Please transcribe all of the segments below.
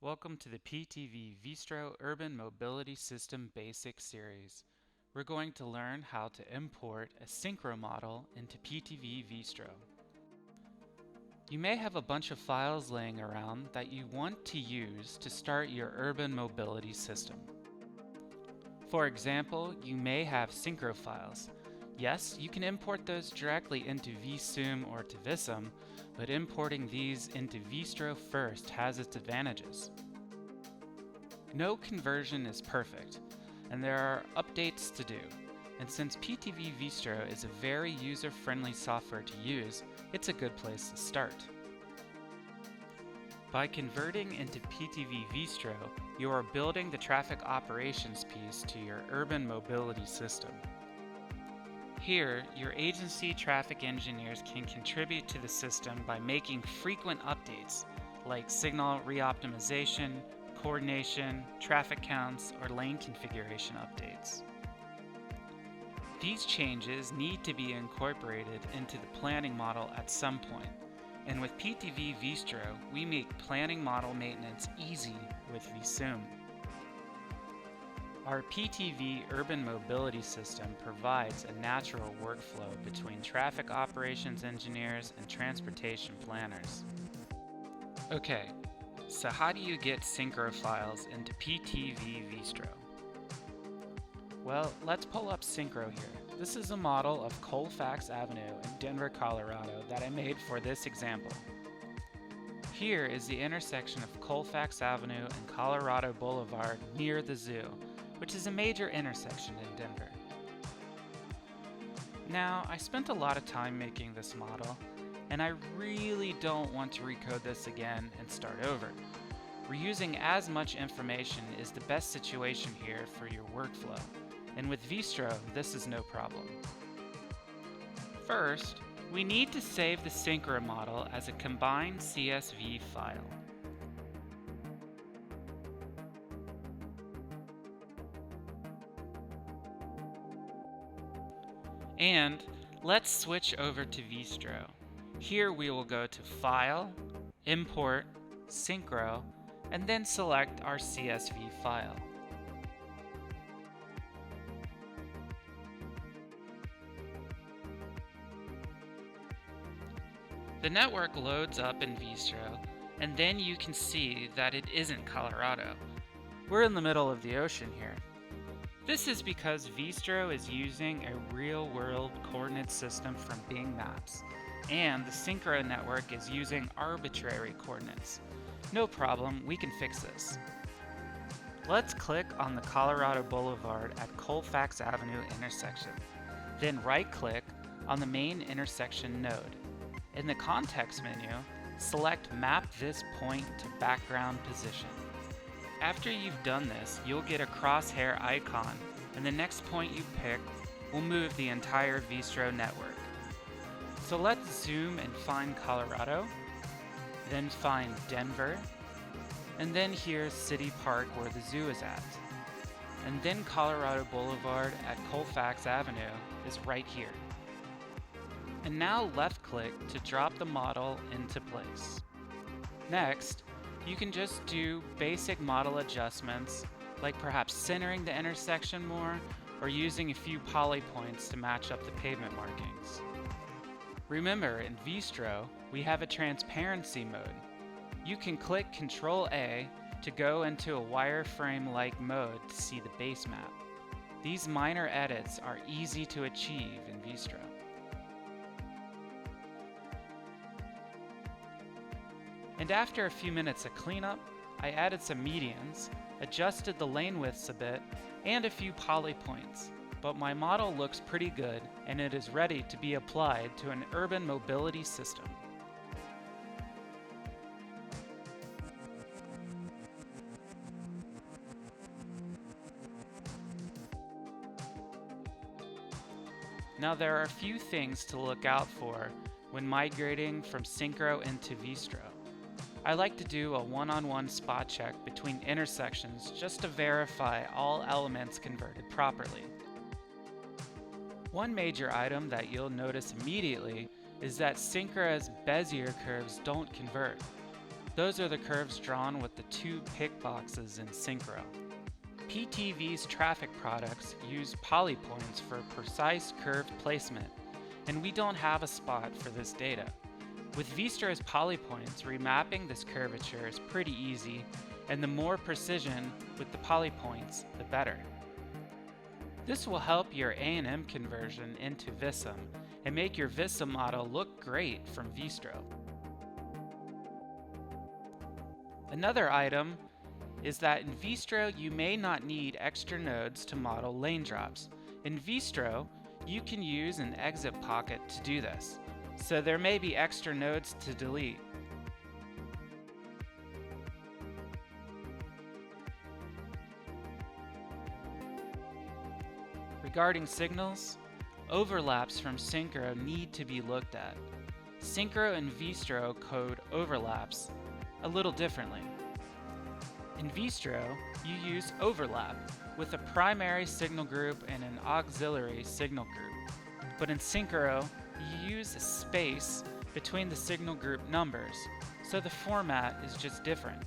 Welcome to the PTV Vistro Urban Mobility System Basic Series. We're going to learn how to import a Synchro model into PTV Vistro. You may have a bunch of files laying around that you want to use to start your urban mobility system. For example, you may have Synchro files. Yes, you can import those directly into vSum or to Visum, but importing these into Vistro first has its advantages. No conversion is perfect, and there are updates to do. And since PTV Vistro is a very user-friendly software to use, it's a good place to start. By converting into PTV Vistro, you are building the traffic operations piece to your urban mobility system. Here, your agency traffic engineers can contribute to the system by making frequent updates, like signal reoptimization, coordination, traffic counts, or lane configuration updates. These changes need to be incorporated into the planning model at some point, and with PTV Vistro, we make planning model maintenance easy with vSum. Our PTV urban mobility system provides a natural workflow between traffic operations engineers and transportation planners. Okay, so how do you get Synchro files into PTV Vistro? Well, let's pull up Synchro here. This is a model of Colfax Avenue in Denver, Colorado that I made for this example. Here is the intersection of Colfax Avenue and Colorado Boulevard near the zoo, which is a major intersection in Denver. Now, I spent a lot of time making this model, and I really don't want to recode this again and start over. Reusing as much information is the best situation here for your workflow, and with Vistro, this is no problem. First, we need to save the Synchro model as a combined CSV file. And let's switch over to Vistro. Here we will go to File, Import, Synchro, and then select our CSV file. The network loads up in Vistro, and then you can see that it isn't Colorado. We're in the middle of the ocean here. This is because Vistro is using a real-world coordinate system from Bing Maps, and the Synchro network is using arbitrary coordinates. No problem, we can fix this. Let's click on the Colorado Boulevard at Colfax Avenue intersection. Then right-click on the main intersection node. In the context menu, select Map this point to background position. After you've done this, you'll get a crosshair icon, and the next point you pick will move the entire Vistro network. So let's zoom and find Colorado, then find Denver, and then here's City Park where the zoo is at. And then Colorado Boulevard at Colfax Avenue is right here. And now left-click to drop the model into place. Next, you can just do basic model adjustments, like perhaps centering the intersection more, or using a few poly points to match up the pavement markings. Remember, in Vistro, we have a transparency mode. You can click Ctrl-A to go into a wireframe-like mode to see the base map. These minor edits are easy to achieve in Vistro. And after a few minutes of cleanup, I added some medians, adjusted the lane widths a bit, and a few poly points. But my model looks pretty good, and it is ready to be applied to an urban mobility system. Now there are a few things to look out for when migrating from Synchro into Vistro. I like to do a one-on-one spot check between intersections just to verify all elements converted properly. One major item that you'll notice immediately is that Synchro's Bezier curves don't convert. Those are the curves drawn with the two pick boxes in Synchro. PTV's traffic products use polypoints for precise curve placement, and we don't have a spot for this data. With Vistro's polypoints, remapping this curvature is pretty easy, and the more precision with the polypoints, the better. This will help your A&M conversion into Vism and make your Vism model look great from Vistro. Another item is that in Vistro you may not need extra nodes to model lane drops. In Vistro, you can use an exit pocket to do this, so there may be extra nodes to delete. Regarding signals, overlaps from Synchro need to be looked at. Synchro and Vistro code overlaps a little differently. In Vistro, you use overlap with a primary signal group and an auxiliary signal group. But in Synchro, you use a space between the signal group numbers, so the format is just different.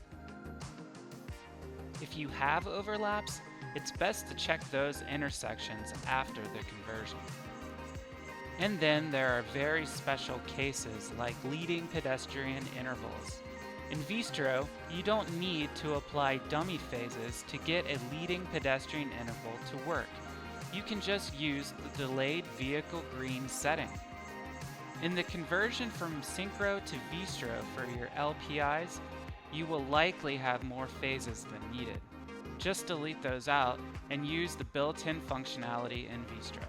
If you have overlaps, it's best to check those intersections after the conversion. And then there are very special cases like leading pedestrian intervals. In Vistro, you don't need to apply dummy phases to get a leading pedestrian interval to work. You can just use the delayed vehicle green setting. In the conversion from Synchro to Vistro for your LPIs, you will likely have more phases than needed. Just delete those out and use the built-in functionality in Vistro.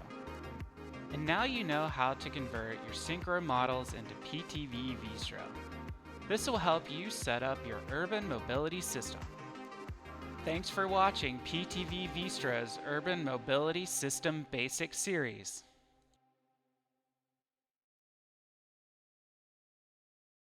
And now you know how to convert your Synchro models into PTV Vistro. This will help you set up your urban mobility system. Thanks for watching PTV Vistro's Urban Mobility System Basic Series.